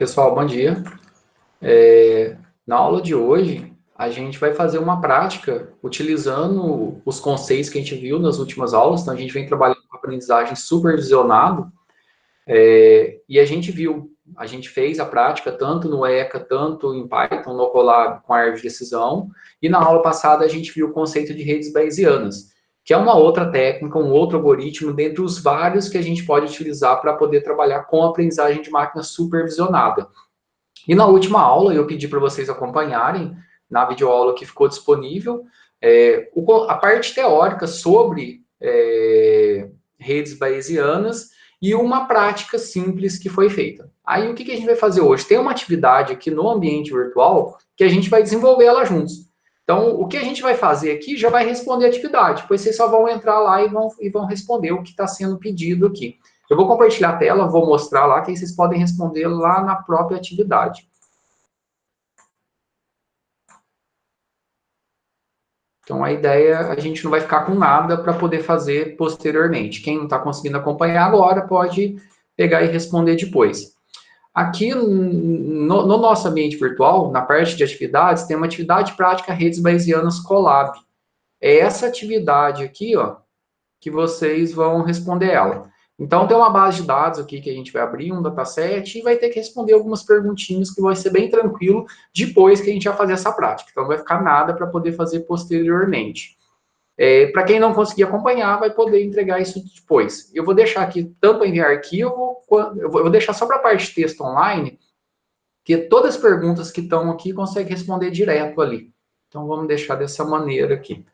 Pessoal, bom dia. Na aula de hoje, a gente vai fazer uma prática utilizando os conceitos que a gente viu nas últimas aulas. Então, a gente vem trabalhando com aprendizagem supervisionado e a gente fez a prática tanto no ECA, tanto em Python, no Colab com a árvore de decisão. E na aula passada, a gente viu o conceito de redes bayesianas, que é uma outra técnica, um outro algoritmo, dentre os vários que a gente pode utilizar para poder trabalhar com a aprendizagem de máquina supervisionada. E na última aula, eu pedi para vocês acompanharem, na videoaula que ficou disponível, a parte teórica sobre redes bayesianas e uma prática simples que foi feita. Aí, o que a gente vai fazer hoje? Tem uma atividade aqui no ambiente virtual que a gente vai desenvolver ela juntos. Então, o que a gente vai fazer aqui já vai responder a atividade, depois vocês só vão entrar lá e vão responder o que está sendo pedido aqui. Eu vou compartilhar a tela, vou mostrar lá, que aí vocês podem responder lá na própria atividade. Então, a ideia, a gente não vai ficar com nada para poder fazer posteriormente. Quem não está conseguindo acompanhar agora, pode pegar e responder depois. Aqui, no nosso ambiente virtual, na parte de atividades, tem uma atividade prática Redes Bayesianas Colab. É essa atividade aqui, ó, que vocês vão responder ela. Então, tem uma base de dados aqui que a gente vai abrir, um dataset, e vai ter que responder algumas perguntinhas que vai ser bem tranquilo depois que a gente vai fazer essa prática. Então, não vai ficar nada para poder fazer posteriormente. Para quem não conseguir acompanhar, vai poder entregar isso depois. Eu vou deixar aqui tanto para enviar arquivo, eu vou deixar só para a parte de texto online, que todas as perguntas que estão aqui consegue responder direto ali. Então, vamos deixar dessa maneira aqui.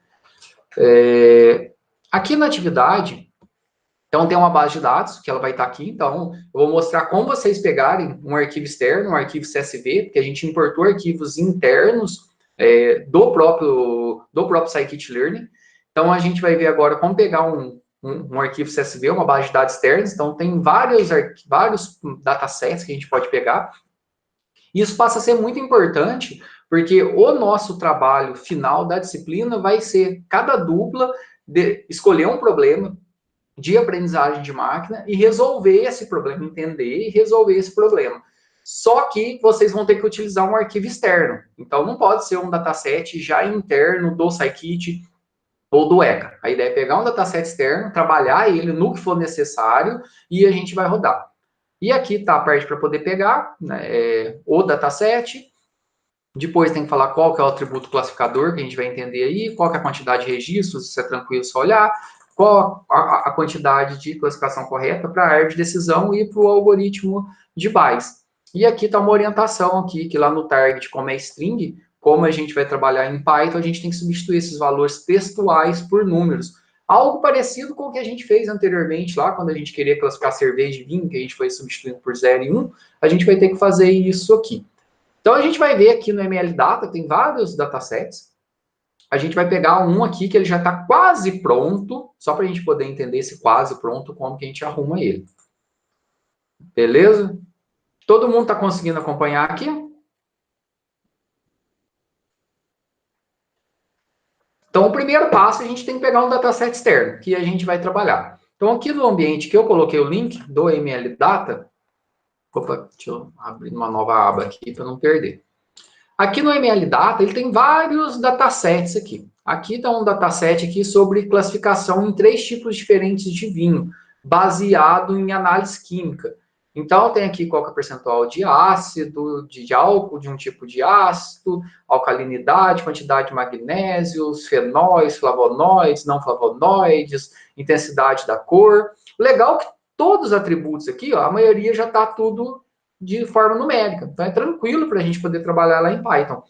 Aqui na atividade, então, tem uma base de dados, que ela vai estar aqui. Então, eu vou mostrar como vocês pegarem um arquivo externo, um arquivo CSV, porque a gente importou arquivos internos do próprio Scikit-Learn. Então, a gente vai ver agora como pegar um arquivo CSV, uma base de dados externos. Então, tem vários datasets que a gente pode pegar. Isso passa a ser muito importante, porque o nosso trabalho final da disciplina vai ser cada dupla escolher um problema de aprendizagem de máquina e resolver esse problema, entender e resolver esse problema. Só que vocês vão ter que utilizar um arquivo externo. Então, não pode ser um dataset já interno do Scikit ou do ECA. A ideia é pegar um dataset externo, trabalhar ele no que for necessário e a gente vai rodar. E aqui está a parte para poder pegar, né, o dataset. Depois tem que falar qual que é o atributo classificador, que a gente vai entender aí, qual que é a quantidade de registros, isso é tranquilo só olhar, qual a quantidade de classificação correta para a árvore de decisão e para o algoritmo de Bayes. E aqui está uma orientação aqui, que lá no target, como é string, como a gente vai trabalhar em Python, a gente tem que substituir esses valores textuais por números. Algo parecido com o que a gente fez anteriormente, lá quando a gente queria classificar cerveja e vinho, que a gente foi substituindo por 0 e 1, a gente vai ter que fazer isso aqui. Então, a gente vai ver aqui no ML Data, tem vários datasets. A gente vai pegar um aqui que ele já está quase pronto, só para a gente poder entender esse quase pronto, como que a gente arruma ele. Beleza? Todo mundo está conseguindo acompanhar aqui? Então, o primeiro passo, a gente tem que pegar um dataset externo, que a gente vai trabalhar. Então, aqui no ambiente que eu coloquei o link do ML Data, opa, deixa eu abrir uma nova aba aqui para não perder. Aqui no ML Data, ele tem vários datasets aqui. Aqui está um dataset aqui sobre classificação em 3 tipos diferentes de vinho, baseado em análise química. Então, tem aqui qual que é o percentual de ácido, de álcool, de um tipo de ácido, alcalinidade, quantidade de magnésios, fenóis, flavonoides, não flavonoides, intensidade da cor. Legal que todos os atributos aqui, ó, a maioria já está tudo de forma numérica. Então, é tranquilo para a gente poder trabalhar lá em Python.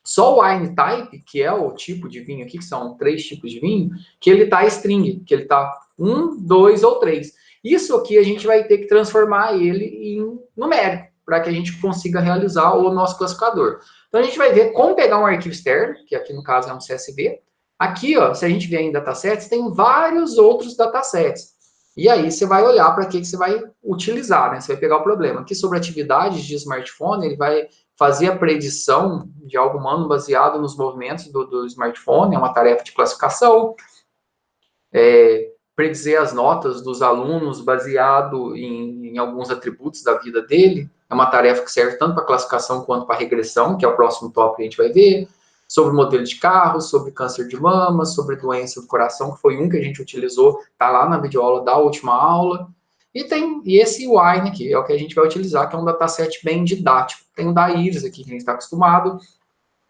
Só o wine type, que é o tipo de vinho aqui, que são 3 tipos de vinho, que ele está string, que ele está 1, 2 ou 3. Isso aqui a gente vai ter que transformar ele em numérico, para que a gente consiga realizar o nosso classificador. Então, a gente vai ver como pegar um arquivo externo, que aqui no caso é um CSV. Aqui, ó, se a gente vier em datasets, tem vários outros datasets. E aí você vai olhar para que você vai utilizar, né? Você vai pegar o problema. Aqui sobre atividades de smartphone, ele vai fazer a predição de algo humano baseado nos movimentos do smartphone, é uma tarefa de classificação. Predizer as notas dos alunos baseado em alguns atributos da vida dele. é uma tarefa que serve tanto para classificação quanto para regressão, que é o próximo tópico que a gente vai ver, sobre modelo de carro, sobre câncer de mama, sobre doença do coração, que foi um que a gente utilizou, tá lá na videoaula da última aula. E esse Wine aqui, é o que a gente vai utilizar, que é um dataset bem didático. Tem o da Iris aqui, que a gente está acostumado,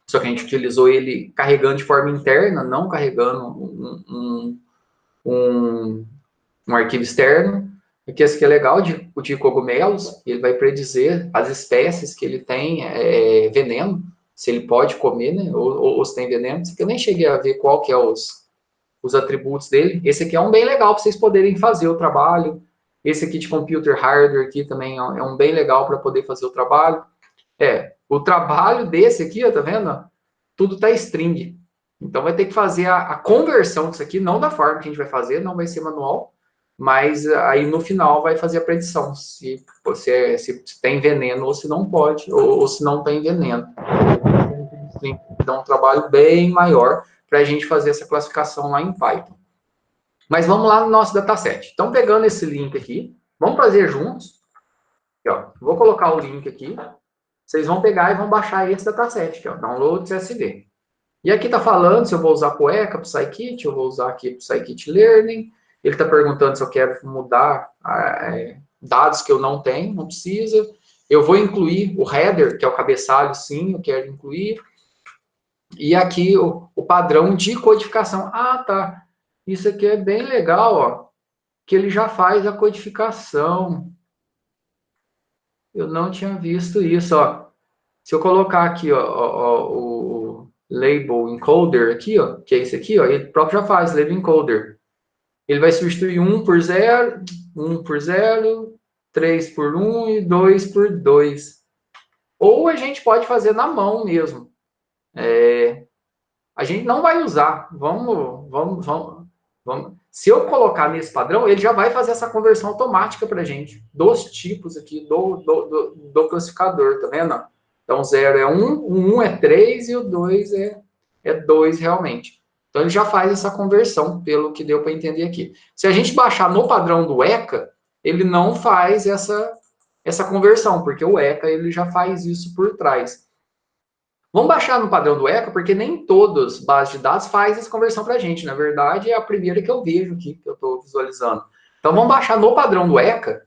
só que a gente utilizou ele carregando de forma interna, não carregando um arquivo externo. Porque esse aqui é legal, de cogumelos, ele vai predizer as espécies que ele tem veneno, se ele pode comer, né, ou se tem veneno. Esse aqui eu nem cheguei a ver qual que é os atributos dele. Esse aqui é um bem legal para vocês poderem fazer o trabalho. Esse aqui de computer hardware aqui também é um bem legal para poder fazer o trabalho. O trabalho desse aqui, ó, tá vendo? Tudo tá string. Então vai ter que fazer a conversão disso aqui, não da forma que a gente vai fazer, não vai ser manual, mas aí no final vai fazer a predição se tem veneno ou se não pode, ou se não tem veneno. Então um trabalho bem maior para a gente fazer essa classificação lá em Python. Mas vamos lá no nosso dataset. Então, pegando esse link aqui, vamos fazer juntos. Aqui, ó, vou colocar o link aqui. Vocês vão pegar e vão baixar esse dataset, aqui, ó, download CSV. E aqui está falando se eu vou usar Poeca para o Scikit, eu vou usar aqui para o Scikit Learning. Ele está perguntando se eu quero mudar dados que eu não tenho, não precisa. Eu vou incluir o header, que é o cabeçalho, sim, eu quero incluir. E aqui o padrão de codificação. Ah, tá. Isso aqui é bem legal, ó, que ele já faz a codificação. Eu não tinha visto isso, ó. Se eu colocar aqui, ó, o label encoder aqui, ó, que é esse aqui, ó, ele próprio já faz label encoder. Ele vai substituir 1 por 0, 1 por 0, 3 por 1 e 2 por 2. Ou a gente pode fazer na mão mesmo. A gente não vai usar. Vamos. Se eu colocar nesse padrão, ele já vai fazer essa conversão automática para a gente, dos tipos aqui, do classificador, tá vendo? Então, 0 é 1, o 1 é 3 e o 2 é 2 realmente. Então, ele já faz essa conversão, pelo que deu para entender aqui. Se a gente baixar no padrão do ECA, ele não faz essa conversão, porque o ECA ele já faz isso por trás. Vamos baixar no padrão do ECA, porque nem todas as bases de dados fazem essa conversão para a gente. Na verdade, é a primeira que eu vejo aqui, que eu estou visualizando. Então, vamos baixar no padrão do ECA.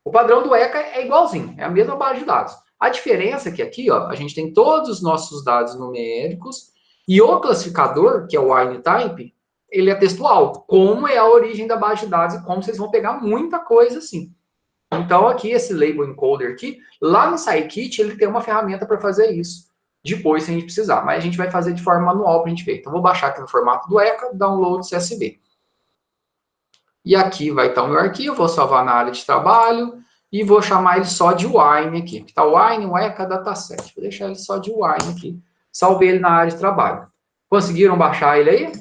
O padrão do ECA é igualzinho, é a mesma base de dados. A diferença é que aqui, ó, a gente tem todos os nossos dados numéricos e o classificador, que é o WineType, ele é textual. Como é a origem da base de dados e como vocês vão pegar muita coisa assim. Então, aqui, esse label encoder aqui, lá no Scikit, ele tem uma ferramenta para fazer isso. Depois, se a gente precisar. Mas a gente vai fazer de forma manual para a gente ver. Então, vou baixar aqui no formato do ECA, download CSV. E aqui vai estar o meu arquivo, vou salvar na área de trabalho e vou chamar ele só de Wine aqui. Aqui está o Wine, o ECA Dataset. Vou deixar ele só de Wine aqui. Salvei ele na área de trabalho. Conseguiram baixar ele aí?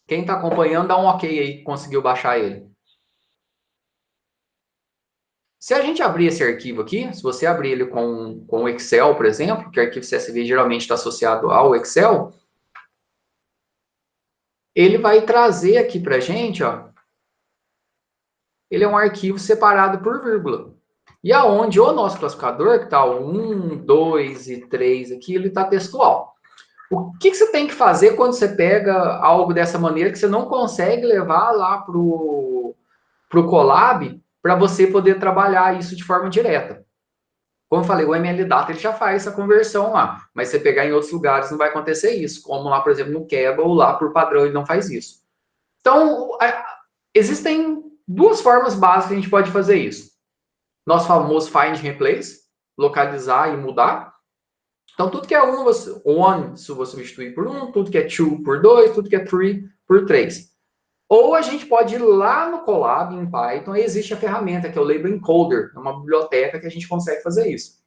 Quem está acompanhando, dá um ok aí, conseguiu baixar ele. Se a gente abrir esse arquivo aqui, se você abrir ele com o Excel, por exemplo, que o arquivo CSV geralmente está associado ao Excel, ele vai trazer aqui para a gente, ó, ele é um arquivo separado por vírgula. E aonde o nosso classificador, que está o 1, 2 e 3 aqui, ele está textual. O que você tem que fazer quando você pega algo dessa maneira que você não consegue levar lá para o Colab para você poder trabalhar isso de forma direta? Como eu falei, o ML Data ele já faz essa conversão lá, mas você pegar em outros lugares não vai acontecer isso, como lá, por exemplo, no Kaggle, lá por padrão ele não faz isso. Então, existem duas formas básicas que a gente pode fazer isso. Nosso famoso find replace, localizar e mudar. Então, tudo que é one, se você substituir por 1, tudo que é 2 por 2, tudo que é 3 por 3. Ou a gente pode ir lá no Colab, em Python, e existe a ferramenta, que é o Label Encoder, é uma biblioteca que a gente consegue fazer isso.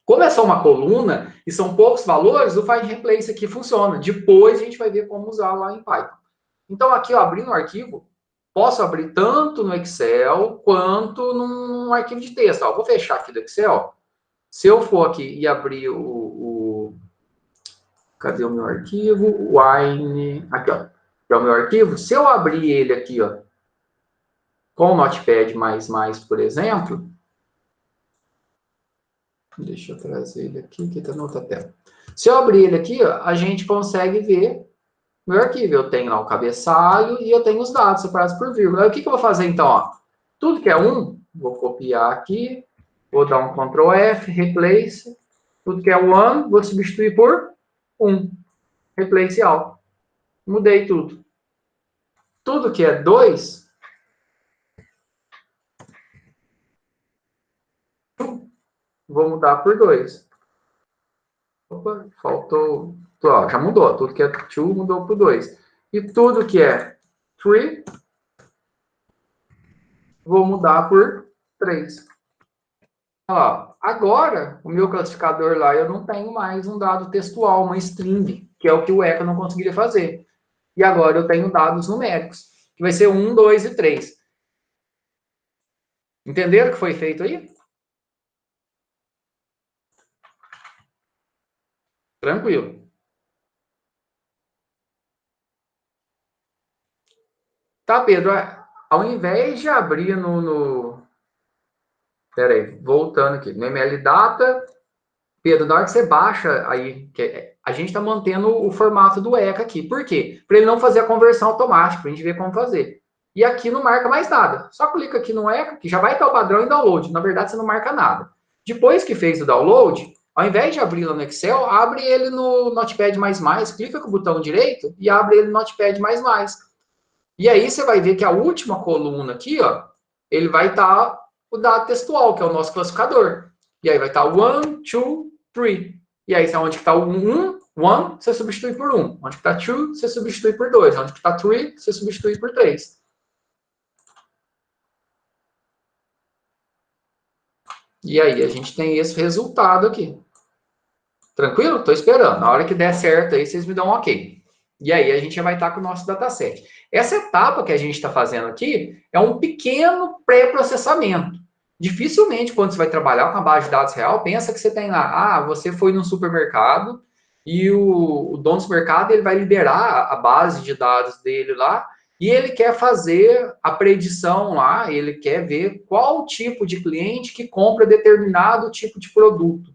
Como é só uma coluna, e são poucos valores, o Find Replace aqui funciona. Depois a gente vai ver como usar lá em Python. Então, aqui, ó, abrindo o arquivo, posso abrir tanto no Excel, quanto num arquivo de texto. Ó, vou fechar aqui do Excel. Se eu for aqui e abrir cadê o meu arquivo? Wine. Aqui, ó. Que é o meu arquivo. Se eu abrir ele aqui, ó, Com o Notepad++, por exemplo, deixa eu trazer ele aqui, que está na outra tela. Se eu abrir ele aqui, ó, a gente consegue ver meu arquivo. Eu tenho lá o cabeçalho e eu tenho os dados separados por vírgula. Aí, o que eu vou fazer então? Ó? Tudo que é 1, vou copiar aqui, vou dar um Ctrl F, replace. Tudo que é 1, vou substituir por 1. Replace all. Mudei tudo. Tudo que é 2, vou mudar por 2. Opa, faltou. Ó, já mudou. Tudo que é 2 mudou por 2. E tudo que é 3, vou mudar por 3. Ó, agora, o meu classificador lá, eu não tenho mais um dado textual, uma string, que é o que o ECA não conseguiria fazer. E agora eu tenho dados numéricos, que vai ser 1, 2 e 3. Entenderam o que foi feito aí? Tranquilo. Tá, Pedro, ao invés de abrir Pera aí, voltando aqui, no ML Data, Pedro, na hora que você baixa aí, que a gente está mantendo o formato do ECA aqui. Por quê? Para ele não fazer a conversão automática, para a gente ver como fazer. E aqui não marca mais nada. Só clica aqui no ECA, que já vai estar o padrão em download. Na verdade, você não marca nada. Depois que fez o download, ao invés de abrir lá no Excel, abre ele no Notepad++, clica com o botão direito e abre ele no Notepad++. E aí você vai ver que a última coluna aqui, ó, ele vai estar o dado textual, que é o nosso classificador. E aí vai estar o 1, 2, 3. E aí, onde está o 1, você substitui por 1. Onde está 2, você substitui por 2. Onde está 3, você substitui por 3. E aí, a gente tem esse resultado aqui. Tranquilo? Estou esperando. Na hora que der certo aí, vocês me dão um ok. E aí, a gente já vai estar com o nosso dataset. Essa etapa que a gente está fazendo aqui é um pequeno pré-processamento. Dificilmente, quando você vai trabalhar com a base de dados real, pensa que você tem lá, você foi num supermercado e o dono do supermercado ele vai liberar a base de dados dele lá e ele quer fazer a predição lá, ele quer ver qual tipo de cliente que compra determinado tipo de produto.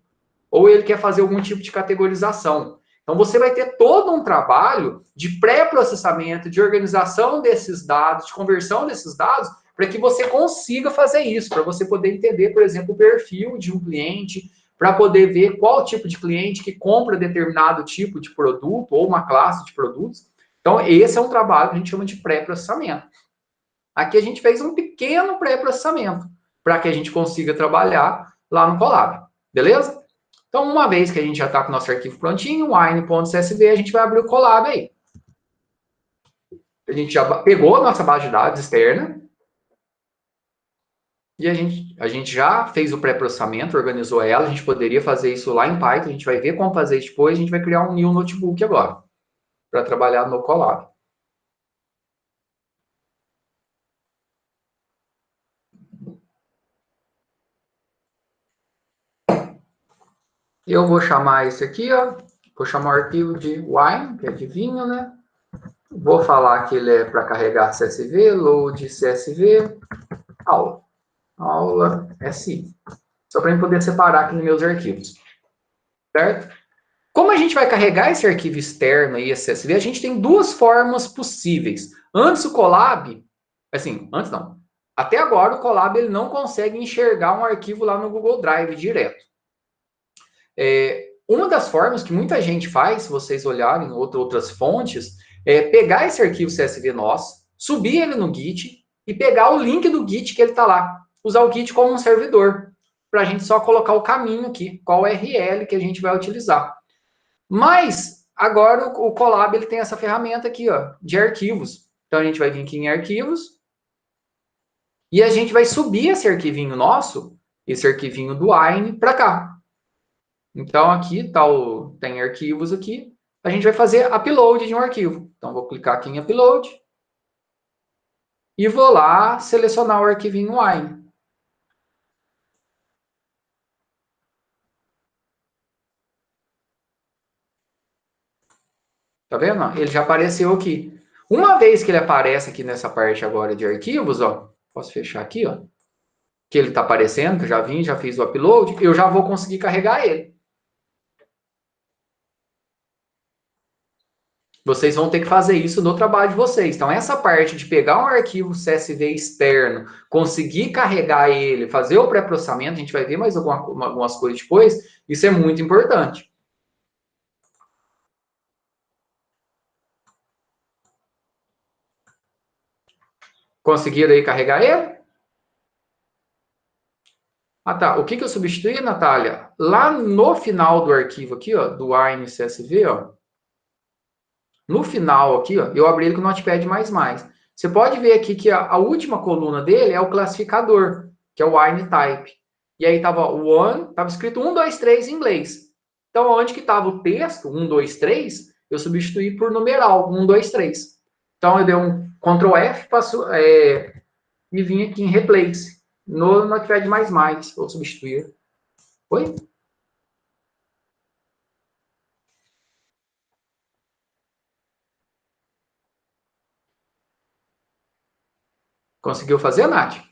Ou ele quer fazer algum tipo de categorização. Então, você vai ter todo um trabalho de pré-processamento, de organização desses dados, de conversão desses dados, para que você consiga fazer isso, para você poder entender, por exemplo, o perfil de um cliente, para poder ver qual tipo de cliente que compra determinado tipo de produto ou uma classe de produtos. Então, esse é um trabalho que a gente chama de pré-processamento. Aqui a gente fez um pequeno pré-processamento para que a gente consiga trabalhar lá no Colab. Beleza? Então, uma vez que a gente já está com o nosso arquivo prontinho, wine.csv, a gente vai abrir o Colab aí. A gente já pegou a nossa base de dados externa e a gente já fez o pré-processamento, organizou ela. A gente poderia fazer isso lá em Python, a gente vai ver como fazer isso depois. A gente vai criar um new notebook agora para trabalhar no Colab. Eu vou chamar esse aqui, ó. Vou chamar o arquivo de wine, que é de vinho, né? Vou falar que ele é para carregar CSV, load CSV, aula. Aula SI. Só para eu poder separar aqui nos meus arquivos. Certo? Como a gente vai carregar esse arquivo externo aí, esse CSV, a gente tem duas formas possíveis. Antes o Colab, assim, antes não. Até agora o Colab ele não consegue enxergar um arquivo lá no Google Drive direto. Uma das formas que muita gente faz, se vocês olharem outras fontes, é pegar esse arquivo CSV nosso, subir ele no Git e pegar o link do Git que ele está lá. Usar o Git como um servidor, para a gente só colocar o caminho aqui, qual URL que a gente vai utilizar. Mas, agora o Colab ele tem essa ferramenta aqui, ó, de arquivos. Então, a gente vai vir aqui em arquivos e a gente vai subir esse arquivinho nosso, esse arquivinho do Wine, para cá. Então, aqui tá tem arquivos aqui. A gente vai fazer upload de um arquivo. Então, vou clicar aqui em upload. E vou lá selecionar o arquivinho Wine. Tá vendo? Ele já apareceu aqui. Uma vez que ele aparece aqui nessa parte agora de arquivos, ó, Posso fechar aqui, ó. Que ele está aparecendo, que eu já vim, já fiz o upload, eu já vou conseguir carregar ele. Vocês vão ter que fazer isso no trabalho de vocês. Então, essa parte de pegar um arquivo CSV externo, conseguir carregar ele, fazer o pré-processamento, a gente vai ver mais algumas coisas depois, isso é muito importante. Conseguiram aí carregar ele? Ah, tá. O que eu substituí, Natália? Lá no final do arquivo aqui, ó, do Wine CSV, ó, no final aqui, ó, eu abri ele com o Notepad++. Você pode ver aqui que a última coluna dele é o classificador, que é o Wine Type. E aí estava estava escrito 1, 2, 3 em inglês. Então, onde que estava o texto, 1, 2, 3, eu substituí por numeral, 1, 2, 3. Então, eu dei um Ctrl F e vim aqui em Replace. No Notepad++, vou substituir. Oi? Conseguiu fazer, Nath?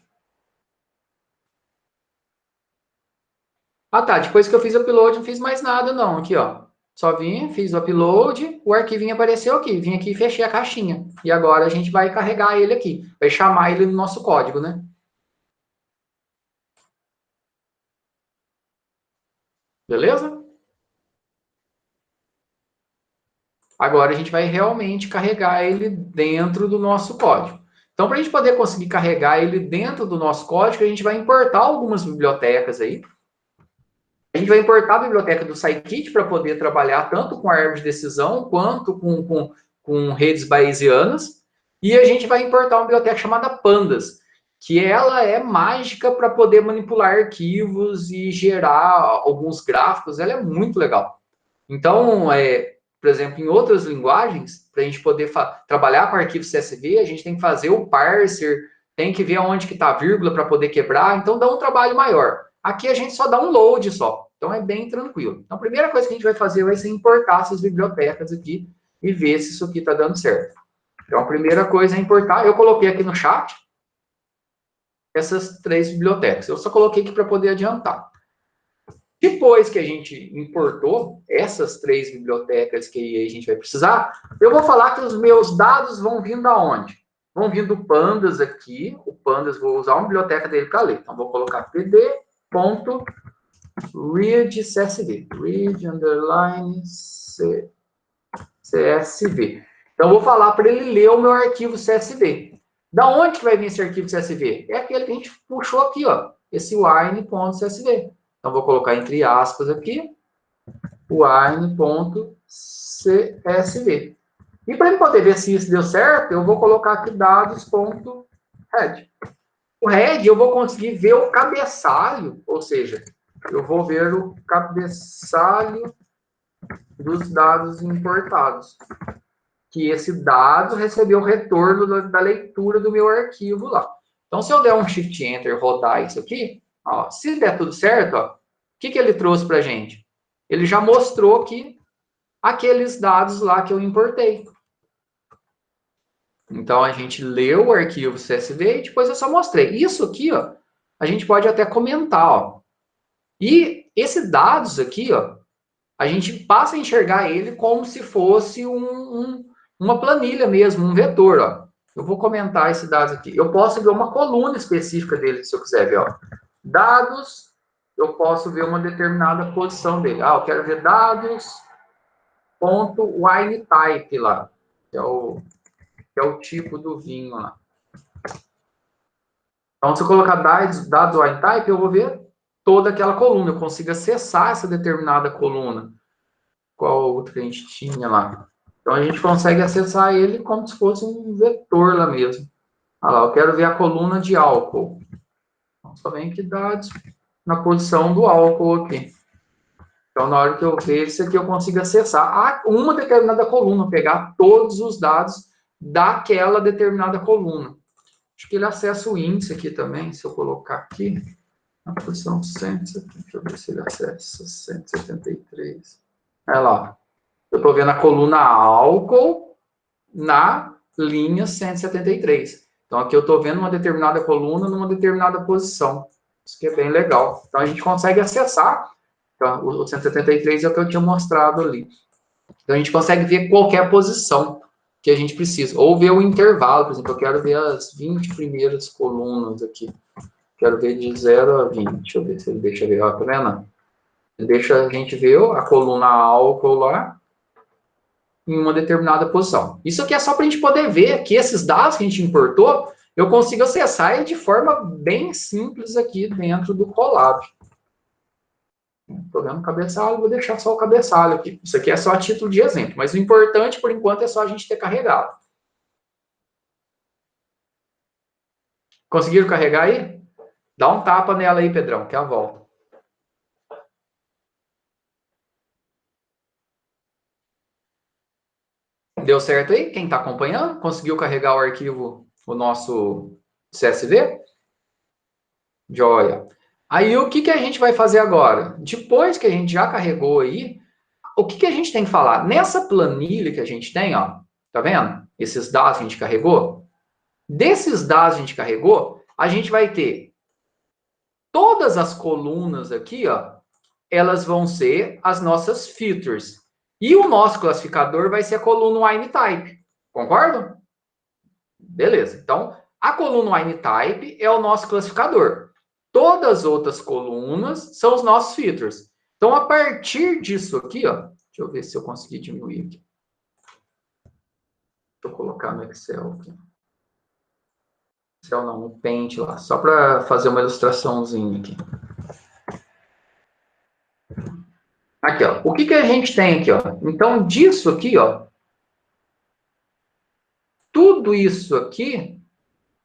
Ah, tá. Depois que eu fiz o upload, não fiz mais nada, não. Aqui, ó. Só vim, fiz o upload, o arquivinho apareceu aqui. Vim aqui e fechei a caixinha. E agora a gente vai carregar ele aqui. Vai chamar ele no nosso código, né? Beleza? Agora a gente vai realmente carregar ele dentro do nosso código. Então, para a gente poder conseguir carregar ele dentro do nosso código, a gente vai importar algumas bibliotecas aí. A gente vai importar a biblioteca do Scikit para poder trabalhar tanto com a árvore de decisão quanto com redes bayesianas. E a gente vai importar uma biblioteca chamada Pandas, que ela é mágica para poder manipular arquivos e gerar alguns gráficos. Ela é muito legal. Então, por exemplo, em outras linguagens, para a gente poder trabalhar com arquivo CSV, a gente tem que fazer o parser, tem que ver aonde que está a vírgula para poder quebrar, então dá um trabalho maior. Aqui a gente só dá um load só, então é bem tranquilo. Então, a primeira coisa que a gente vai fazer vai ser importar essas bibliotecas aqui e ver se isso aqui está dando certo. Então, a primeira coisa é importar. Eu coloquei aqui no chat essas 3 bibliotecas. Eu só coloquei aqui para poder adiantar. Depois que a gente importou essas 3 bibliotecas que a gente vai precisar, eu vou falar que os meus dados vão vir da onde? Vão vir do Pandas aqui. O Pandas, vou usar uma biblioteca dele para ler. Então, vou colocar pd.read.csv. Read underline CSV. Então, vou falar para ele ler o meu arquivo CSV. Da onde que vai vir esse arquivo CSV? É aquele que a gente puxou aqui, ó. Esse wine.csv. Então, vou colocar entre aspas aqui, wine.csv. E para ele poder ver se isso deu certo, eu vou colocar aqui dados.head. O head, eu vou conseguir ver o cabeçalho, ou seja, eu vou ver o cabeçalho dos dados importados. Que esse dado recebeu o retorno da leitura do meu arquivo lá. Então, se eu der um Shift Enter, rodar isso aqui, ó, se der tudo certo, ó, o que ele trouxe para a gente? Ele já mostrou aqui aqueles dados lá que eu importei. Então, a gente leu o arquivo CSV e depois eu só mostrei. Isso aqui, ó, a gente pode até comentar, ó. E esses dados aqui, ó, a gente passa a enxergar ele como se fosse uma planilha mesmo, um vetor, ó. Eu vou comentar esses dados aqui. Eu posso ver uma coluna específica dele, se eu quiser ver, ó. Dados, eu posso ver uma determinada posição dele. Ah, eu quero ver dados, ponto, wine type lá, que é o tipo do vinho lá. Então, se eu colocar dados wine type, eu vou ver toda aquela coluna. Eu consigo acessar essa determinada coluna. Qual outra que a gente tinha lá? Então, a gente consegue acessar ele como se fosse um vetor lá mesmo. Olha lá, eu quero ver a coluna de álcool. Então, só vem aqui dados na posição do álcool aqui. Então, na hora que eu ver isso aqui, eu consigo acessar uma determinada coluna, pegar todos os dados daquela determinada coluna. Acho que ele acessa o índice aqui também, se eu colocar aqui, na posição 170, deixa eu ver se ele acessa 173. Olha lá, eu estou vendo a coluna álcool na linha 173. Então, aqui eu estou vendo uma determinada coluna numa determinada posição. Isso que é bem legal. Então, a gente consegue acessar. Então, o 173 é o que eu tinha mostrado ali. Então, a gente consegue ver qualquer posição que a gente precisa. Ou ver o intervalo, por exemplo, eu quero ver as 20 primeiras colunas aqui. Quero ver de 0 a 20. Deixa eu ver se ele deixa ver. Ó, tá vendo? Ele deixa a gente ver a coluna álcool lá em uma determinada posição. Isso aqui é só para a gente poder ver que esses dados que a gente importou, eu consigo acessar de forma bem simples aqui dentro do Colab. Estou vendo o cabeçalho, vou deixar só o cabeçalho aqui. Isso aqui é só a título de exemplo, mas o importante, por enquanto, é só a gente ter carregado. Conseguiram carregar aí? Dá um tapa nela aí, Pedrão, que é a volta. Deu certo aí? Quem está acompanhando? Conseguiu carregar o arquivo, o nosso CSV? Joia. Aí, o que a gente vai fazer agora? Depois que a gente já carregou aí, o que a gente tem que falar? Nessa planilha que a gente tem, ó, tá vendo? Esses dados que a gente carregou. Desses dados que a gente carregou, a gente vai ter todas as colunas aqui, ó, elas vão ser as nossas features. E o nosso classificador vai ser a coluna wine type. Concordo? Beleza. Então, a coluna wine type é o nosso classificador. Todas as outras colunas são os nossos features. Então, a partir disso aqui, ó, deixa eu ver se eu consegui diminuir aqui. Deixa eu colocar no Excel aqui. Excel não, no Paint lá, só para fazer uma ilustraçãozinha aqui. Aqui, ó. O que a gente tem aqui, ó? Então, disso aqui, ó, tudo isso aqui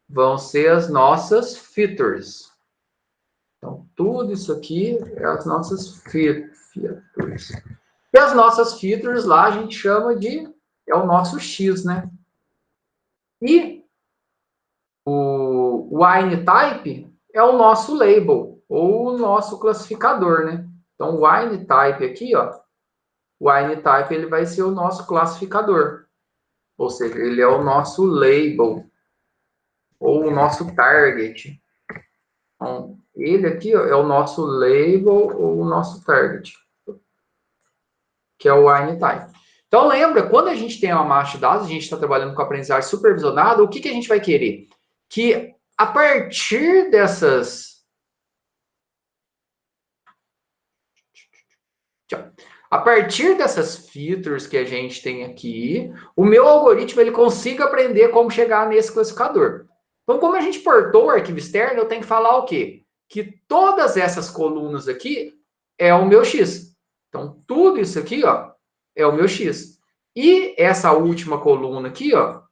vão ser as nossas features. Então, tudo isso aqui é as nossas features. E as nossas features lá a gente chama de, é o nosso X, né? E o wine type é o nosso label, ou o nosso classificador, né? Então, o wine type aqui, ó, o wine type ele vai ser o nosso classificador. Ou seja, ele é o nosso label, ou o nosso target. Então, ele aqui ó, é o nosso label ou o nosso target, que é o wine type. Então, lembra, quando a gente tem uma massa de dados, a gente está trabalhando com aprendizagem supervisionada, o que a gente vai querer? Que a partir dessas... A partir dessas features que a gente tem aqui, o meu algoritmo ele consiga aprender como chegar nesse classificador. Então, como a gente portou o arquivo externo, eu tenho que falar o quê? Que todas essas colunas aqui é o meu X. Então, tudo isso aqui, ó, é o meu X. E essa última coluna aqui, ó,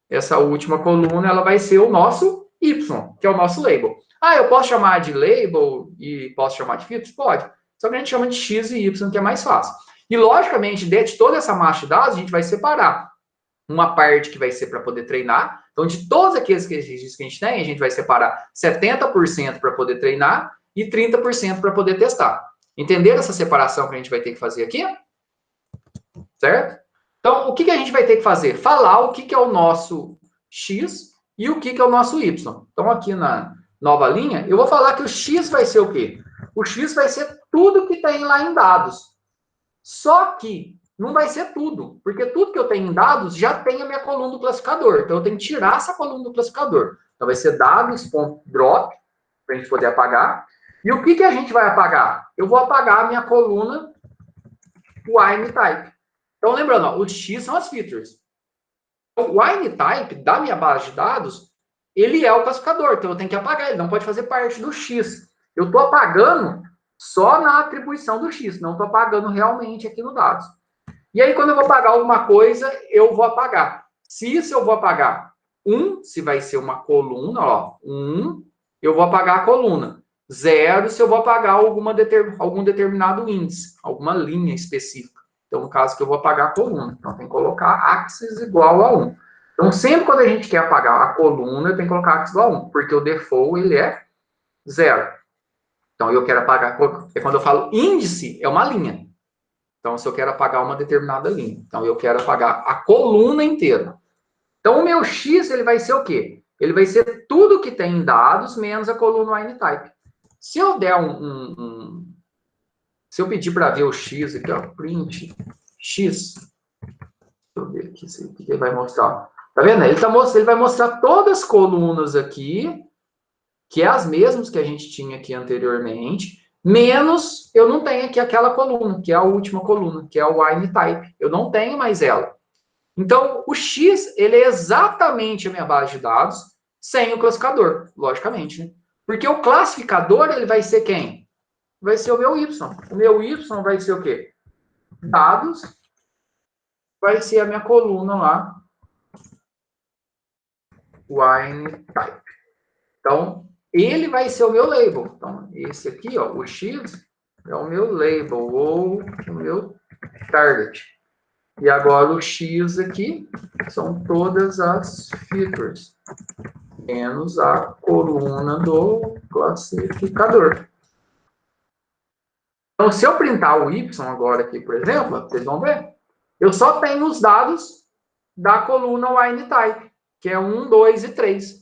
essa última coluna, ela vai ser o nosso Y, que é o nosso label. Ah, eu posso chamar de label e posso chamar de features? Pode. Só que a gente chama de X e Y, que é mais fácil. E, logicamente, dentro de toda essa massa de dados, a gente vai separar uma parte que vai ser para poder treinar. Então, de todos aqueles registros que a gente tem, a gente vai separar 70% para poder treinar e 30% para poder testar. Entenderam essa separação que a gente vai ter que fazer aqui? Certo? Então, o que a gente vai ter que fazer? Falar o que é o nosso X e o que é o nosso Y. Então, aqui na nova linha, eu vou falar que o X vai ser o quê? O X vai ser tudo que tem lá em dados. Só que não vai ser tudo, porque tudo que eu tenho em dados já tem a minha coluna do classificador. Então, eu tenho que tirar essa coluna do classificador. Então, vai ser dados.drop, para a gente poder apagar. E o que a gente vai apagar? Eu vou apagar a minha coluna wine type. Então, lembrando, ó, o X são as features. O wine type da minha base de dados, ele é o classificador, então eu tenho que apagar, ele não pode fazer parte do X. Eu estou apagando só na atribuição do X, não estou apagando realmente aqui no dados. E aí, quando eu vou apagar alguma coisa, eu vou apagar. Se isso eu vou apagar 1, se vai ser uma coluna, ó, 1, eu vou apagar a coluna. 0, se eu vou apagar algum determinado índice, alguma linha específica. Então, no caso que eu vou apagar a coluna. Então, tem que colocar axis igual a 1. Então, sempre quando a gente quer apagar a coluna, eu tenho que colocar axis igual a 1, porque o default, ele é 0. Então, eu quero apagar... Quando eu falo índice, é uma linha. Então, se eu quero apagar uma determinada linha. Então, eu quero apagar a coluna inteira. Então, o meu X, ele vai ser o quê? ele vai ser tudo que tem em dados, menos a coluna WineType. Se eu der se eu pedir para ver o X aqui, ó, print X, deixa eu ver aqui o que ele vai mostrar. Tá vendo? Ele vai mostrar todas as colunas aqui, que é as mesmas que a gente tinha aqui anteriormente, menos eu não tenho aqui aquela coluna, que é a última coluna, que é o WineType. Eu não tenho mais ela. Então, o X, ele é exatamente a minha base de dados, sem o classificador, logicamente, né? Porque o classificador, ele vai ser quem? Vai ser o meu Y. O meu Y vai ser o quê? Dados, vai ser a minha coluna lá, WineType. Então, ele vai ser o meu label. Então, esse aqui, ó, o X, é o meu label, ou o meu target. E agora o X aqui são todas as features, menos a coluna do classificador. Então, se eu printar o Y agora aqui, por exemplo, vocês vão ver, eu só tenho os dados da coluna WineType, que é 1, 2 e 3.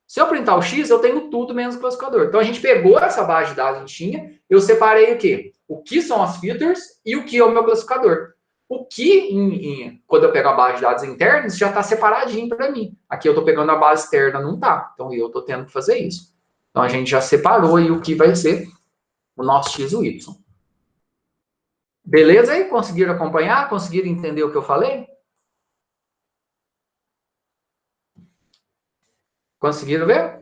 Se eu printar o X, eu tenho tudo menos o classificador. Então, a gente pegou essa base de dados que a gente tinha, eu separei o quê? O que são as features e o que é o meu classificador. O que, quando eu pego a base de dados internos, já está separadinho para mim. Aqui eu estou pegando a base externa, não está. Então, eu estou tendo que fazer isso. Então, a gente já separou aí o que vai ser o nosso X e o Y. Beleza aí? Conseguiram acompanhar? Conseguiram entender o que eu falei? Conseguiram ver?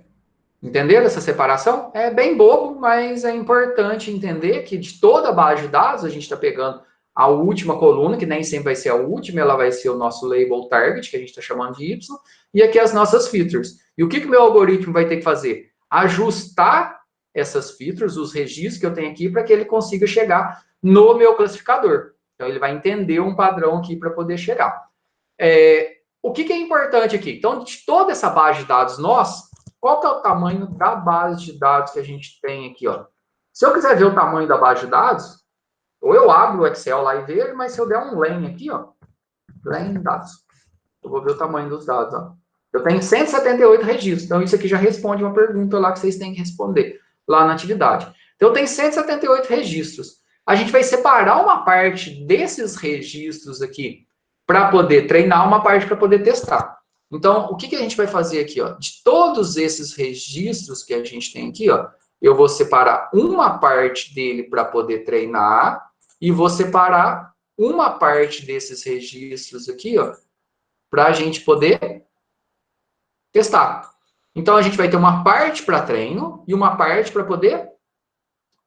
Entenderam essa separação? É bem bobo, mas é importante entender que de toda a base de dados, a gente está pegando a última coluna, que nem sempre vai ser a última, ela vai ser o nosso label target, que a gente está chamando de Y, e aqui as nossas features. E o que o meu algoritmo vai ter que fazer? Ajustar essas features, os registros que eu tenho aqui, para que ele consiga chegar no meu classificador. Então, ele vai entender um padrão aqui para poder chegar. O que é importante aqui? Então, de toda essa base de dados nossa, qual que é o tamanho da base de dados que a gente tem aqui, ó? Se eu quiser ver o tamanho da base de dados, ou eu abro o Excel lá e vejo, mas se eu der um len aqui, ó, len dados, eu vou ver o tamanho dos dados, ó. Eu tenho 178 registros, então isso aqui já responde uma pergunta lá que vocês têm que responder lá na atividade. Então, eu tenho 178 registros. A gente vai separar uma parte desses registros aqui para poder treinar, uma parte para poder testar. Então, o que a gente vai fazer aqui, ó? De todos esses registros que a gente tem aqui, ó, eu vou separar uma parte dele para poder treinar e vou separar uma parte desses registros aqui, ó, para a gente poder testar. Então, a gente vai ter uma parte para treino e uma parte para poder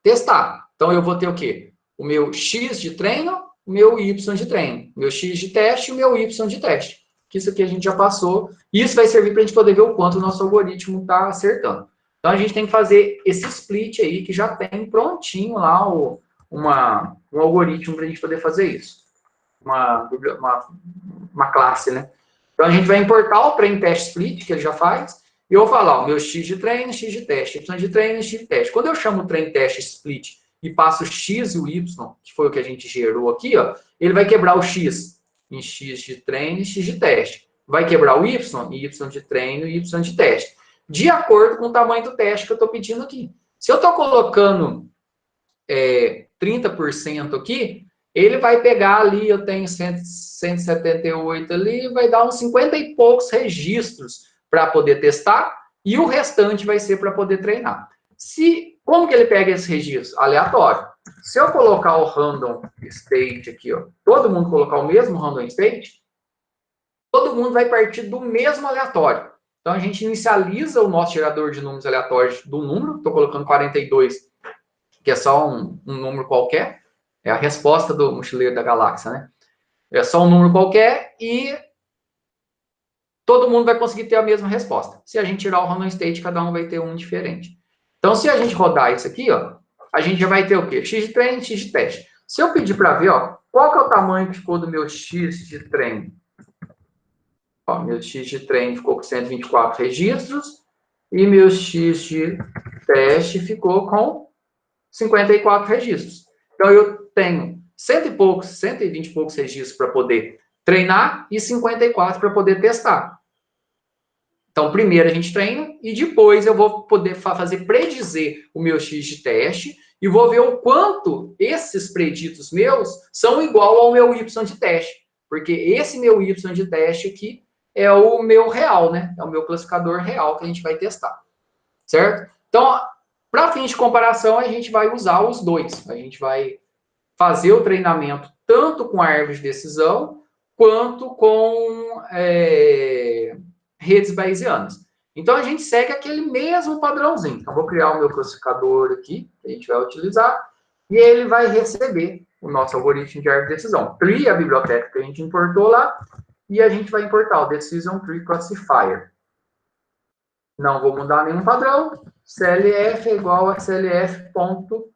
testar. Então, eu vou ter o quê? O meu X de treino, o meu Y de treino. Meu X de teste e o meu Y de teste. Que isso aqui a gente já passou. Isso vai servir para a gente poder ver o quanto o nosso algoritmo está acertando. Então, a gente tem que fazer esse split aí, que já tem prontinho lá um algoritmo para a gente poder fazer isso. Uma classe, né? Então, a gente vai importar o train test split, que ele já faz, e eu vou falar, o meu X de treino, X de teste, Y de treino, X de teste. Quando eu chamo o train test split e passo o X e o Y, que foi o que a gente gerou aqui, ó, ele vai quebrar o X em X de treino e X de teste. Vai quebrar o Y em Y de treino e Y de teste. De acordo com o tamanho do teste que eu estou pedindo aqui. Se eu estou colocando 30% aqui, ele vai pegar ali, eu tenho 178 ali, vai dar uns 50 e poucos registros para poder testar, e o restante vai ser para poder treinar. Como que ele pega esses registros? Aleatório. Se eu colocar o random state aqui, ó, todo mundo colocar o mesmo random state, todo mundo vai partir do mesmo aleatório. Então, a gente inicializa o nosso gerador de números aleatórios do número, estou colocando 42, que é só um número qualquer, é a resposta do Mochileiro da Galáxia, né? É só um número qualquer e todo mundo vai conseguir ter a mesma resposta. Se a gente tirar o random state, cada um vai ter um diferente. Então, se a gente rodar isso aqui, ó, a gente já vai ter o quê? X de treino, X de teste. Se eu pedir para ver, ó, qual que é o tamanho que ficou do meu X de treino? Ó, meu X de treino ficou com 124 registros e meu X de teste ficou com 54 registros. Então, eu tenho 120 e poucos registros para poder treinar e 54 para poder testar. Então, primeiro a gente treina e depois eu vou poder fazer predizer o meu X de teste e vou ver o quanto esses preditos meus são igual ao meu Y de teste. Porque esse meu Y de teste aqui é o meu real, né? É o meu classificador real que a gente vai testar. Certo? Então, para fins de comparação, a gente vai usar os dois. A gente vai fazer o treinamento tanto com a árvore de decisão quanto com redes bayesianas. Então, a gente segue aquele mesmo padrãozinho. Então, vou criar o meu classificador aqui, que a gente vai utilizar, e ele vai receber o nosso algoritmo de árvore de decisão. Tree, a biblioteca que a gente importou lá, e a gente vai importar o Decision Tree Classifier. Não vou mudar nenhum padrão. CLF é igual a CLF.fit.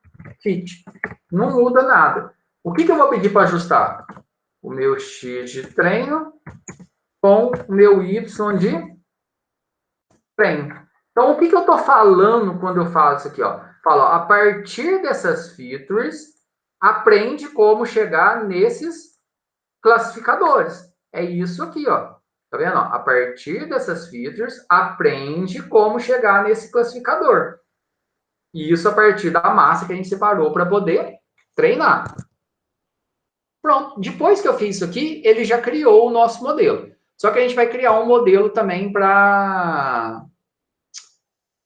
Não muda nada. O que eu vou pedir para ajustar? O meu X de treino com o meu Y de treino. Então, o que eu estou falando quando eu falo isso aqui? Ó? Falo, ó, a partir dessas features, aprende como chegar nesses classificadores. É isso aqui, ó. Tá vendo? Ó? A partir dessas features, aprende como chegar nesse classificador. E isso a partir da massa que a gente separou para poder treinar. Pronto. Depois que eu fiz isso aqui, ele já criou o nosso modelo. Só que a gente vai criar um modelo também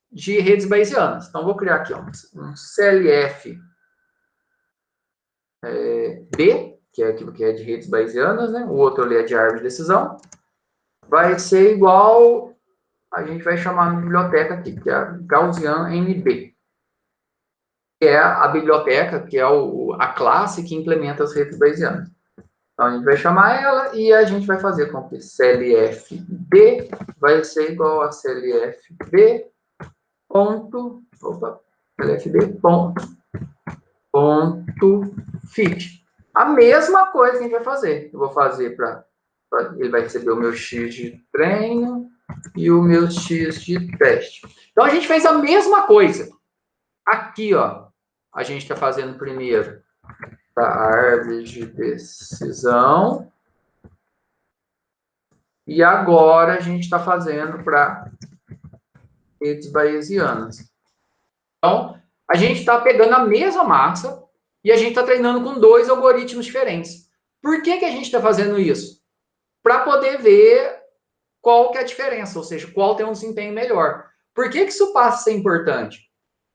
de redes bayesianas. Então, vou criar aqui um CLF B, que é aquilo que é de redes bayesianas, né? O outro ali é de árvore de decisão. Vai ser igual, a gente vai chamar a biblioteca aqui, que é a Gaussian MB. Que é a biblioteca, que é a classe que implementa as redes bayesianas. Então, a gente vai chamar ela e a gente vai fazer com que CLFB vai ser igual a CLFB ponto, CLFB ponto fit. A mesma coisa que a gente vai fazer. Eu vou fazer ele vai receber o meu X de treino e o meu X de teste. Então, a gente fez a mesma coisa. Aqui, ó, a gente está fazendo primeiro a árvore de decisão. E agora a gente está fazendo para redes bayesianas. Então, a gente está pegando a mesma massa e a gente está treinando com dois algoritmos diferentes. Por que a gente está fazendo isso? Para poder ver qual que é a diferença, ou seja, qual tem um desempenho melhor. Por que isso passa a ser importante?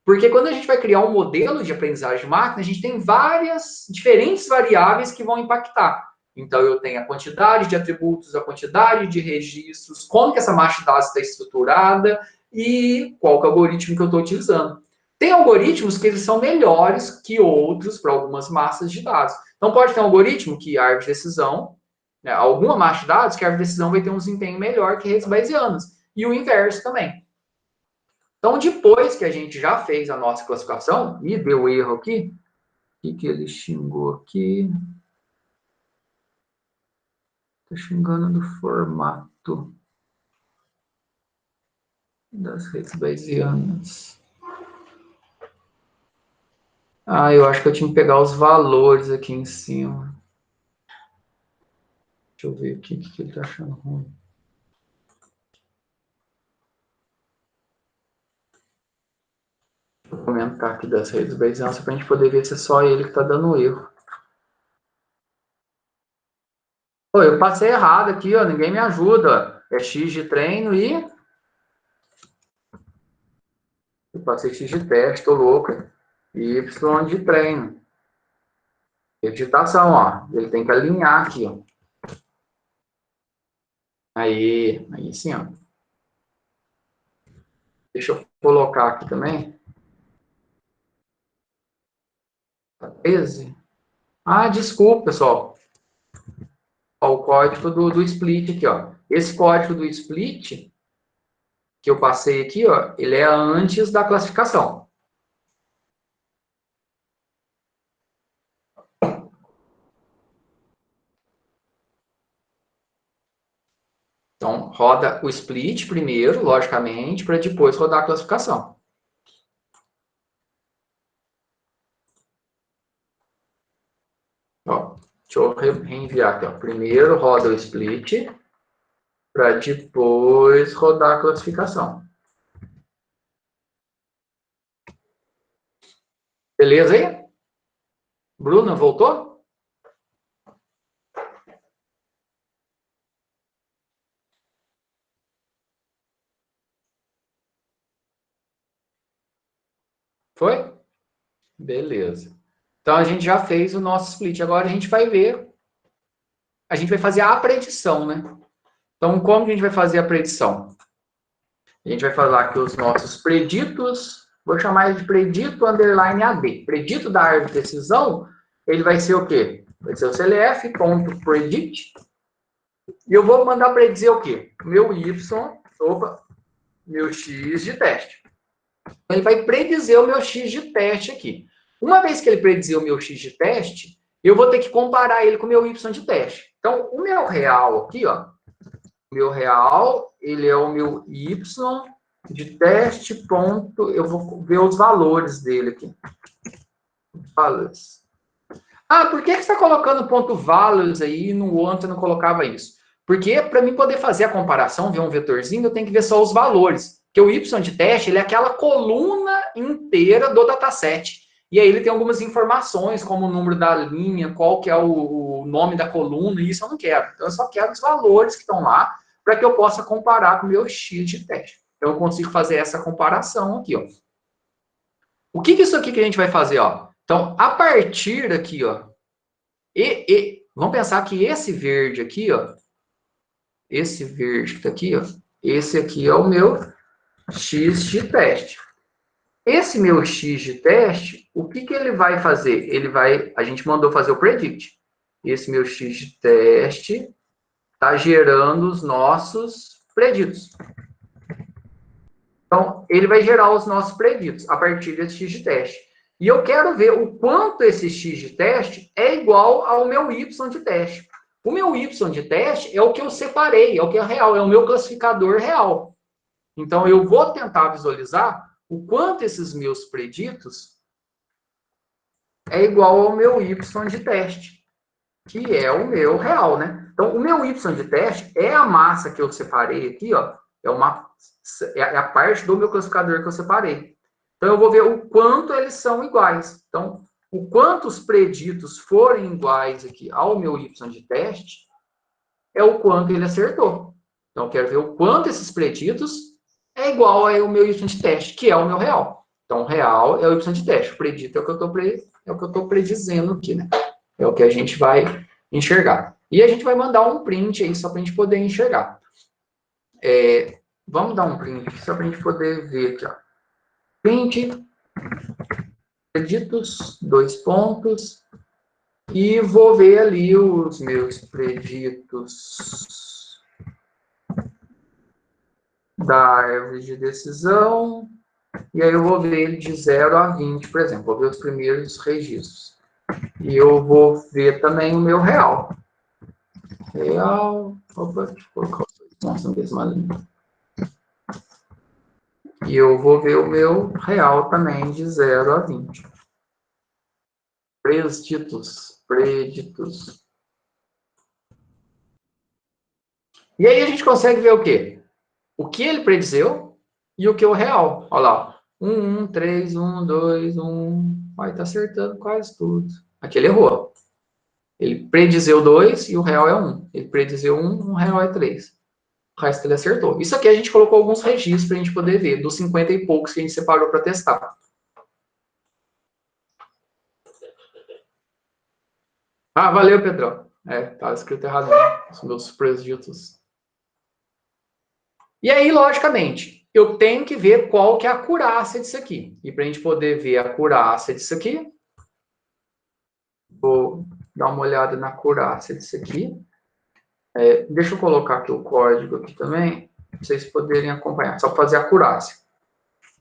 Porque quando a gente vai criar um modelo de aprendizagem de máquina, a gente tem várias diferentes variáveis que vão impactar. Então, eu tenho a quantidade de atributos, a quantidade de registros, como que essa massa de dados está estruturada e qual que é o algoritmo que eu estou utilizando. Tem algoritmos que eles são melhores que outros para algumas massas de dados. Então, pode ter um algoritmo que a árvore de decisão, né, alguma massa de dados que a árvore de decisão vai ter um desempenho melhor que redes bayesianas. E o inverso também. Então, depois que a gente já fez a nossa classificação, e deu erro aqui, o que ele xingou aqui? Está xingando do formato das redes bayesianas. Ah, eu acho que eu tinha que pegar os valores aqui em cima. Deixa eu ver aqui o que ele está achando ruim. Vou comentar aqui das redes bayesianas para a gente poder ver se é só ele que está dando erro. Pô, eu passei errado aqui, ó, ninguém me ajuda. É X de treino e... Eu passei X de teste, tô louco. E Y de treino. Digitação, ó. Ele tem que alinhar aqui, ó. Aí sim, ó. Deixa eu colocar aqui também. 13. Ah, desculpa, pessoal. Ó, o código do split aqui, ó. Esse código do split que eu passei aqui, ó, ele é antes da classificação. Então, roda o split primeiro, logicamente, para depois rodar a classificação. Ó, deixa eu reenviar aqui. Ó. Primeiro roda o split, para depois rodar a classificação. Beleza aí? Bruna, voltou? Foi? Beleza. Então, a gente já fez o nosso split. Agora, a gente vai ver... A gente vai fazer a predição, né? Então, como que a gente vai fazer a predição? A gente vai falar que os nossos preditos... Vou chamar ele de predito underline AD. Predito da árvore de decisão, ele vai ser o quê? Vai ser o clf.predict. E eu vou mandar predizer o quê? Meu meu x de teste. Ele vai predizer o meu x de teste aqui. Uma vez que ele predizer o meu x de teste, eu vou ter que comparar ele com o meu y de teste. Então, o meu real aqui, ó, o meu real, ele é o meu y de teste, ponto, eu vou ver os valores dele aqui. Valores. Ah, por que você está colocando ponto values aí e no outro não colocava isso? Porque para mim poder fazer a comparação, ver um vetorzinho, eu tenho que ver só os valores. Porque o y de teste, ele é aquela coluna inteira do dataset. E aí ele tem algumas informações, como o número da linha, qual que é o nome da coluna, e isso eu não quero. Então eu só quero os valores que estão lá, para que eu possa comparar com o meu x de teste. Então eu consigo fazer essa comparação aqui, ó. O que é isso aqui que a gente vai fazer, ó? Então, a partir daqui, ó, vamos pensar que esse verde aqui, ó, esse verde que tá aqui, ó, esse aqui é o meu x de teste. Esse meu x de teste, o que ele vai fazer? A gente mandou fazer o predict. Esse meu x de teste está gerando os nossos preditos. Então, ele vai gerar os nossos preditos a partir desse x de teste. E eu quero ver o quanto esse x de teste é igual ao meu y de teste. O meu y de teste é o que eu separei, é o que é real, é o meu classificador real. Então, eu vou tentar visualizar o quanto esses meus preditos é igual ao meu y de teste, que é o meu real, né? Então, o meu y de teste é a massa que eu separei aqui, ó, é a parte do meu classificador que eu separei. Então, eu vou ver o quanto eles são iguais. Então, o quanto os preditos forem iguais aqui ao meu y de teste, é o quanto ele acertou. Então, eu quero ver o quanto esses preditos é igual ao meu y de teste, que é o meu real. Então, o real é o y de teste. O predito é o que eu estou predizendo aqui, né? É o que a gente vai enxergar. E a gente vai mandar um print aí, só para a gente poder enxergar. Vamos dar um print aqui, só para a gente poder ver aqui, ó. Print, preditos, 2 pontos, e vou ver ali os meus preditos da árvore de decisão, e aí eu vou ver ele de 0 a 20, por exemplo, vou ver os primeiros registros. E eu vou ver também o meu real. Real, opa, deixa eu colocar nossa mesma linha. E eu vou ver o meu real também de 0 a 20. Preditos. E aí a gente consegue ver o quê? O que ele predizeu e o que é o real. Olha lá. 1, 3, 1, 2, 1. Vai, tá acertando quase tudo. Aqui ele errou. Ele predizeu 2 e o real é 1. Ele predizeu 1, o real é 3. O resto ele acertou. Isso aqui a gente colocou alguns registros para a gente poder ver, dos 50 e poucos que a gente separou para testar. Ah, valeu, Pedrão. Tá escrito errado, né? Os meus preditos. E aí, logicamente, eu tenho que ver qual que é a acurácia disso aqui. E para a gente poder ver a acurácia disso aqui, vou dar uma olhada na acurácia disso aqui. Deixa eu colocar aqui o código aqui também, para vocês poderem acompanhar, só para fazer a acurácia.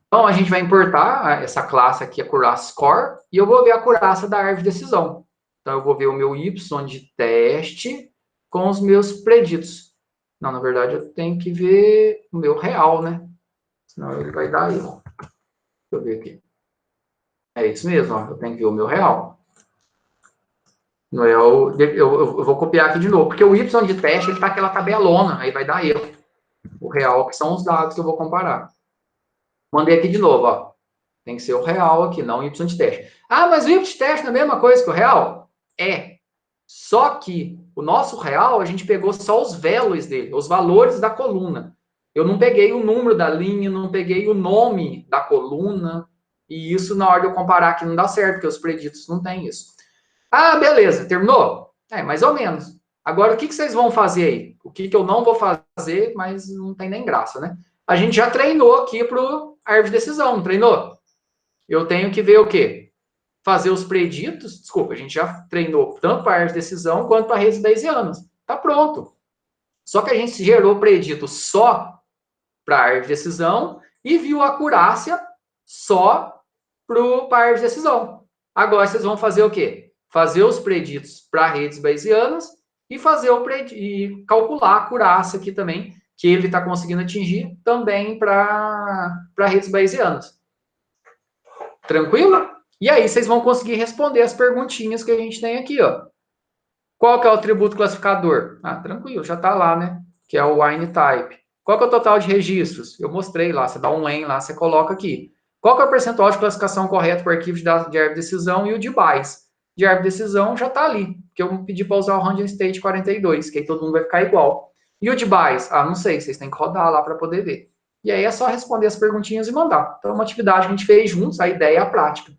Então, a gente vai importar essa classe aqui, a acurácia score, e eu vou ver a acurácia da árvore de decisão. Então, eu vou ver o meu y de teste com os meus preditos. Não, na verdade, eu tenho que ver o meu real, né? Senão ele vai dar erro. Deixa eu ver aqui. É isso mesmo, ó, eu tenho que ver o meu real. Não é eu vou copiar aqui de novo, porque o Y de teste, ele tá aquela tabelona, aí vai dar erro. O real, que são os dados que eu vou comparar. Mandei aqui de novo, ó. Tem que ser o real aqui, não o Y de teste. Ah, mas o Y de teste não é a mesma coisa que o real? É. Só que o nosso real, a gente pegou só os values dele, os valores da coluna. Eu não peguei o número da linha, não peguei o nome da coluna. E isso, na hora de eu comparar aqui, não dá certo, porque os preditos não têm isso. Ah, beleza, terminou? É, mais ou menos. Agora, o que vocês vão fazer aí? O que eu não vou fazer, mas não tem nem graça, né? A gente já treinou aqui para o árvore de decisão, não treinou? Eu tenho que ver o quê? Fazer os preditos. Desculpa, a gente já treinou tanto para a árvore de decisão quanto para redes bayesianas. Tá pronto. Só que a gente gerou predito só para a árvore de decisão e viu a acurácia só para a árvore de decisão. Agora vocês vão fazer o quê? Fazer os preditos para redes bayesianas e fazer e calcular a acurácia aqui também, que ele está conseguindo atingir também para redes bayesianas. Tranquilo? E aí vocês vão conseguir responder as perguntinhas que a gente tem aqui, ó. Qual que é o atributo classificador? Ah, tranquilo, já está lá, né? Que é o wine type. Qual que é o total de registros? Eu mostrei lá, você dá um len lá, você coloca aqui. Qual que é o percentual de classificação correto para o arquivo de árvore de decisão e o de BAIS? De árvore de decisão já está ali, porque eu pedi para usar o random state 42, que aí todo mundo vai ficar igual. E o de BAIS? Ah, não sei, vocês têm que rodar lá para poder ver. E aí é só responder as perguntinhas e mandar. Então, é uma atividade que a gente fez juntos, a ideia é a prática.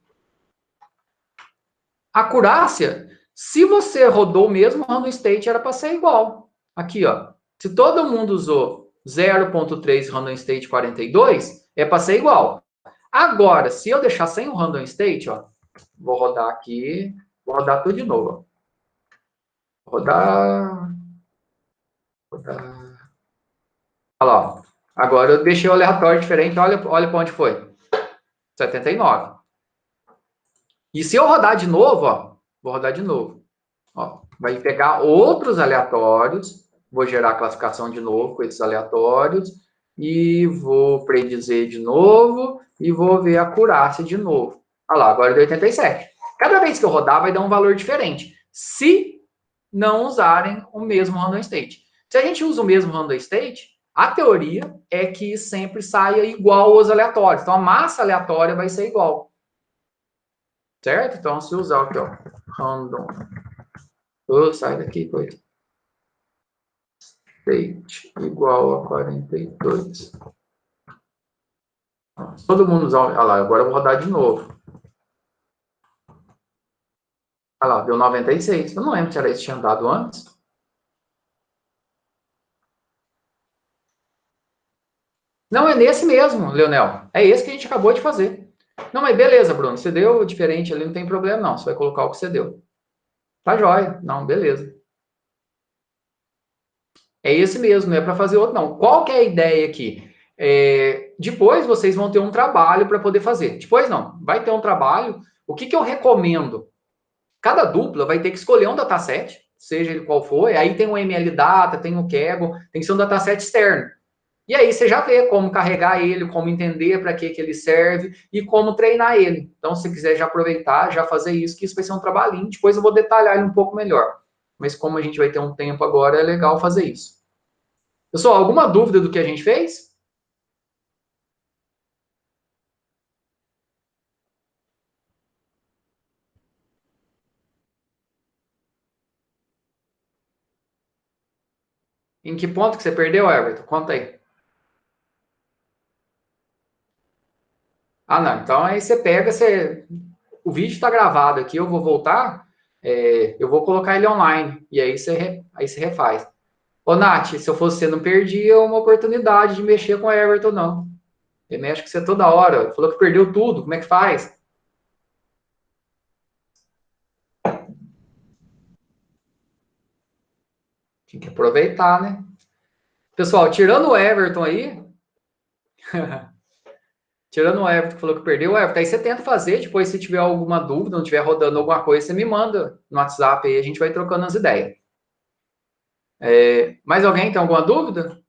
Acurácia, se você rodou o mesmo random state, era para ser igual. Aqui, ó. Se todo mundo usou 0.3 random state 42, é para ser igual. Agora, se eu deixar sem o random state, ó, vou rodar aqui, vou rodar tudo de novo. Ó. Rodar. Olha lá. Agora eu deixei o aleatório diferente, olha para onde foi. 79. E se eu rodar de novo, ó, vou rodar de novo. Ó, vai pegar outros aleatórios, vou gerar a classificação de novo com esses aleatórios, e vou predizer de novo, e vou ver a acurácia de novo. Olha lá, agora deu 87. Cada vez que eu rodar, vai dar um valor diferente, se não usarem o mesmo random state. Se a gente usa o mesmo random state, a teoria é que sempre saia igual aos aleatórios. Então, a massa aleatória vai ser igual. Certo? Então, se usar aqui, ó, random. Sai daqui, coisa. State igual a 42. Todo mundo usa. Olha lá, agora eu vou rodar de novo. Olha lá, deu 96. Eu não lembro se era isso que tinha dado antes. Não, é nesse mesmo, Leonel. É esse que a gente acabou de fazer. Não, mas beleza, Bruno. Você deu diferente ali, não tem problema, não. Você vai colocar o que você deu. Tá jóia. Não, beleza. É esse mesmo, não é para fazer outro, não. Qual que é a ideia aqui? Depois vocês vão ter um trabalho para poder fazer. Depois não, vai ter um trabalho. O que eu recomendo? Cada dupla vai ter que escolher um dataset, seja ele qual for, e aí tem o ML Data, tem o Kaggle, tem que ser um dataset externo. E aí você já vê como carregar ele, como entender para que ele serve e como treinar ele. Então, se quiser já aproveitar, já fazer isso, que isso vai ser um trabalhinho. Depois eu vou detalhar ele um pouco melhor. Mas como a gente vai ter um tempo agora, é legal fazer isso. Pessoal, alguma dúvida do que a gente fez? Em que ponto que você perdeu, Everton? Conta aí. Ah, não. Então aí você pega, o vídeo está gravado aqui, eu vou voltar, eu vou colocar ele online. E aí você refaz. Ô, Nath, se eu fosse você, não perdia uma oportunidade de mexer com o Everton, não. Ele mexe com você toda hora. Falou que perdeu tudo. Como é que faz? Tem que aproveitar, né? Pessoal, tirando o Everton aí, tirando o Everton que falou que perdeu, o Everton, aí você tenta fazer, depois se tiver alguma dúvida, não estiver rodando alguma coisa, você me manda no WhatsApp aí, a gente vai trocando as ideias. Mais alguém tem alguma dúvida?